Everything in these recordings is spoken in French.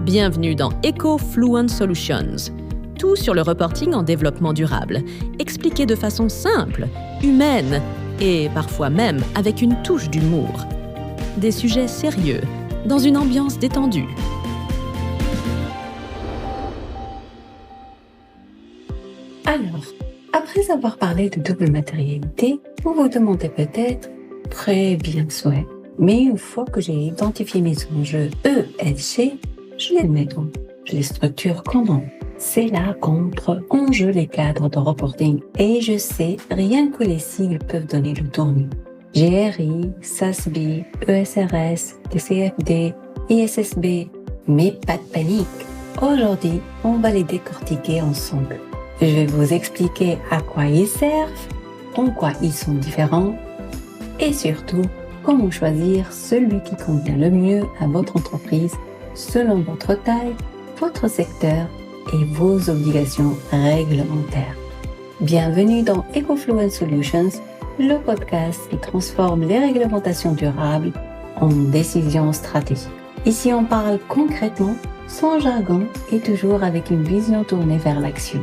Bienvenue dans EcoFluent Solutions. Tout sur le reporting en développement durable, expliqué de façon simple, humaine et parfois même avec une touche d'humour. Des sujets sérieux, dans une ambiance détendue. Alors, après avoir parlé de double matérialité, vous vous demandez peut-être, très bien souhait, mais une fois que j'ai identifié mes enjeux ESG, je les mets où? Je les structure comment? C'est là qu'entre enjeux les cadres de reporting. Et je sais, rien que les sigles peuvent donner le tournis. GRI, SASB, ESRS, TCFD, ISSB. Mais pas de panique. Aujourd'hui, on va les décortiquer ensemble. Je vais vous expliquer à quoi ils servent, en quoi ils sont différents et surtout, comment choisir celui qui convient le mieux à votre entreprise selon votre taille, votre secteur et vos obligations réglementaires. Bienvenue dans EcoFluent Solutions, le podcast qui transforme les réglementations durables en décisions stratégiques. Ici, on parle concrètement, sans jargon et toujours avec une vision tournée vers l'action.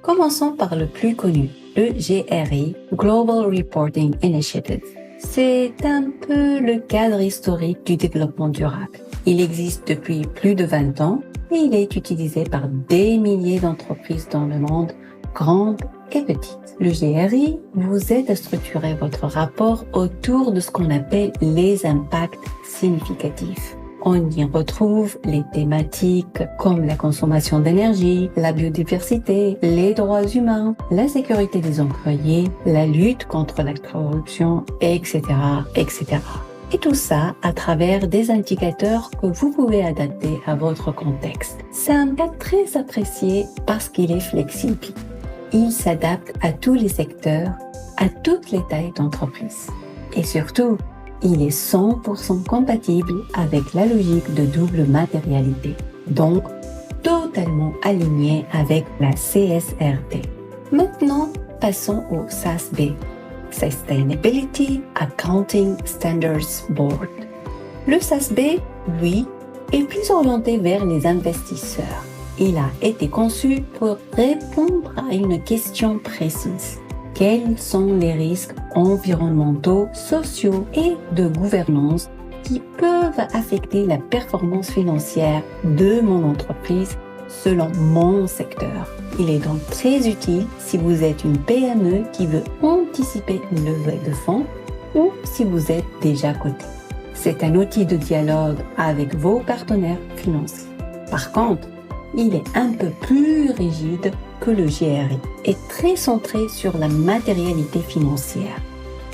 Commençons par le plus connu, le GRI, Global Reporting Initiative. C'est un peu le cadre historique du développement durable. Il existe depuis plus de 20 ans et il est utilisé par des milliers d'entreprises dans le monde, grandes et petites. Le GRI vous aide à structurer votre rapport autour de ce qu'on appelle les impacts significatifs. On y retrouve les thématiques comme la consommation d'énergie, la biodiversité, les droits humains, la sécurité des employés, la lutte contre la corruption, etc., etc. Et tout ça à travers des indicateurs que vous pouvez adapter à votre contexte. C'est un cadre très apprécié parce qu'il est flexible. Il s'adapte à tous les secteurs, à toutes les tailles d'entreprise. Et surtout, il est 100% compatible avec la logique de double matérialité, donc totalement aligné avec la CSRD. Maintenant, passons au SASB, Sustainability Accounting Standards Board. Le SASB, lui, est plus orienté vers les investisseurs. Il a été conçu pour répondre à une question précise. Quels sont les risques environnementaux, sociaux et de gouvernance qui peuvent affecter la performance financière de mon entreprise selon mon secteur? Il est donc très utile si vous êtes une PME qui veut anticiper une levée de fonds ou si vous êtes déjà coté. C'est un outil de dialogue avec vos partenaires financiers. Par contre, il est un peu plus rigide que le GRI et très centré sur la matérialité financière.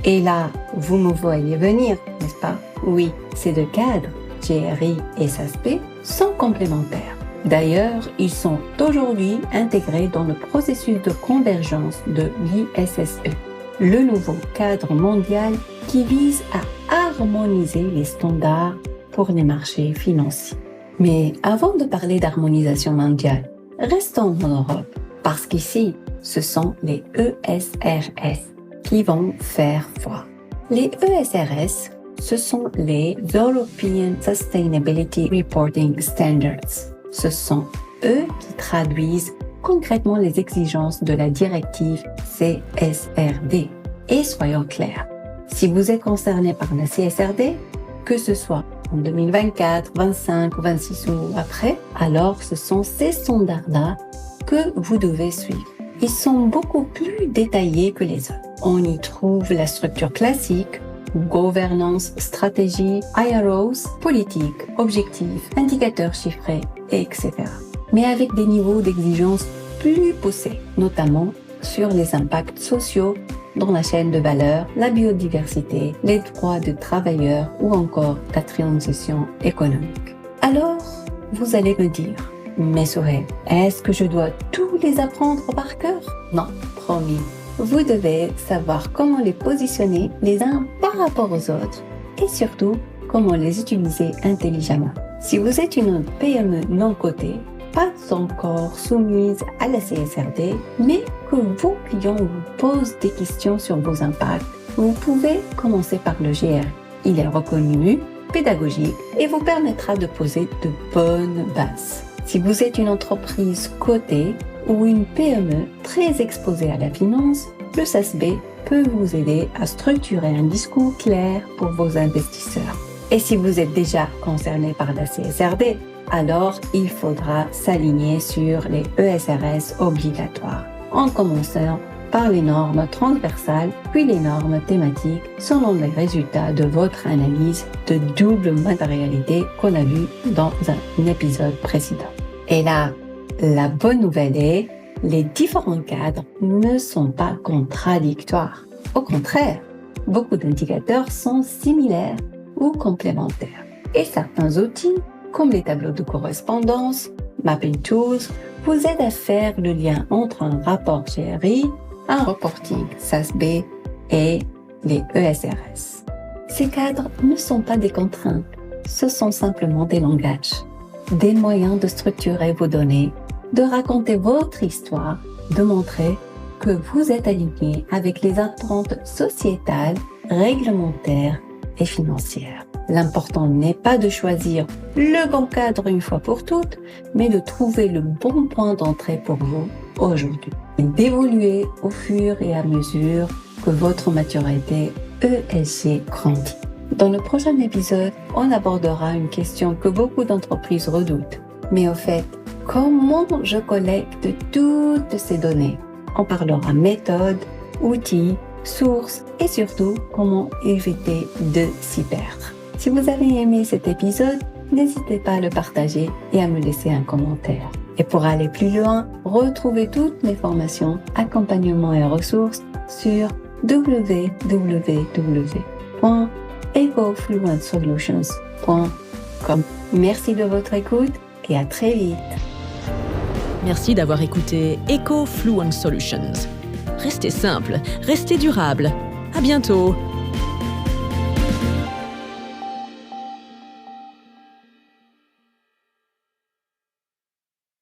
Et là, vous me voyez venir, n'est-ce pas? Oui, ces deux cadres, GRI et SASB, sont complémentaires. D'ailleurs, ils sont aujourd'hui intégrés dans le processus de convergence de l'ISSE, le nouveau cadre mondial qui vise à harmoniser les standards pour les marchés financiers. Mais avant de parler d'harmonisation mondiale, restons en Europe, parce qu'ici, ce sont les ESRS qui vont faire foi. Les ESRS, ce sont les European Sustainability Reporting Standards. Ce sont eux qui traduisent concrètement les exigences de la directive CSRD. Et soyons clairs, si vous êtes concerné par la CSRD, que ce soit en 2024, 25, 26 ou après, alors ce sont ces standards-là que vous devez suivre. Ils sont beaucoup plus détaillés que les autres. On y trouve la structure classique, gouvernance, stratégie, IROs, politique, objectifs, indicateurs chiffrés, etc. Mais avec des niveaux d'exigence plus poussés, notamment sur les impacts sociaux dans la chaîne de valeur, la biodiversité, les droits des travailleurs ou encore la transition économique. Alors, vous allez me dire, mais Sohaib, est-ce que je dois tous les apprendre par cœur? Non, promis. Vous devez savoir comment les positionner les uns par rapport aux autres et surtout comment les utiliser intelligemment. Si vous êtes une PME non cotée, pas encore soumise à la CSRD, mais que vos clients vous posent des questions sur vos impacts, vous pouvez commencer par le GRI. Il est reconnu, pédagogique et vous permettra de poser de bonnes bases. Si vous êtes une entreprise cotée ou une PME très exposée à la finance, le SASB peut vous aider à structurer un discours clair pour vos investisseurs. Et si vous êtes déjà concerné par la CSRD, alors il faudra s'aligner sur les ESRS obligatoires, en commençant par les normes transversales, puis les normes thématiques, selon les résultats de votre analyse de double matérialité qu'on a vu dans un épisode précédent. Et là, la bonne nouvelle est, les différents cadres ne sont pas contradictoires. Au contraire, beaucoup d'indicateurs sont similaires ou complémentaires. Et certains outils, comme les tableaux de correspondance, Mapping Tools, vous aident à faire le lien entre un rapport GRI, un reporting SASB et les ESRS. Ces cadres ne sont pas des contraintes, ce sont simplement des langages, des moyens de structurer vos données, de raconter votre histoire, de montrer que vous êtes aligné avec les attentes sociétales, réglementaires et financières. L'important n'est pas de choisir le bon cadre une fois pour toutes, mais de trouver le bon point d'entrée pour vous aujourd'hui. Et d'évoluer au fur et à mesure que votre maturité ESG grandit. Dans le prochain épisode, on abordera une question que beaucoup d'entreprises redoutent. Mais au fait, comment je collecte toutes ces données? On parlera méthode, outils, sources et surtout comment éviter de s'y perdre. Si vous avez aimé cet épisode, n'hésitez pas à le partager et à me laisser un commentaire. Et pour aller plus loin, retrouvez toutes mes formations, accompagnement et ressources sur www.ecofluentsolutions.com. Merci de votre écoute et à très vite. Merci d'avoir écouté EcoFluent Solutions. Restez simple, restez durable. À bientôt.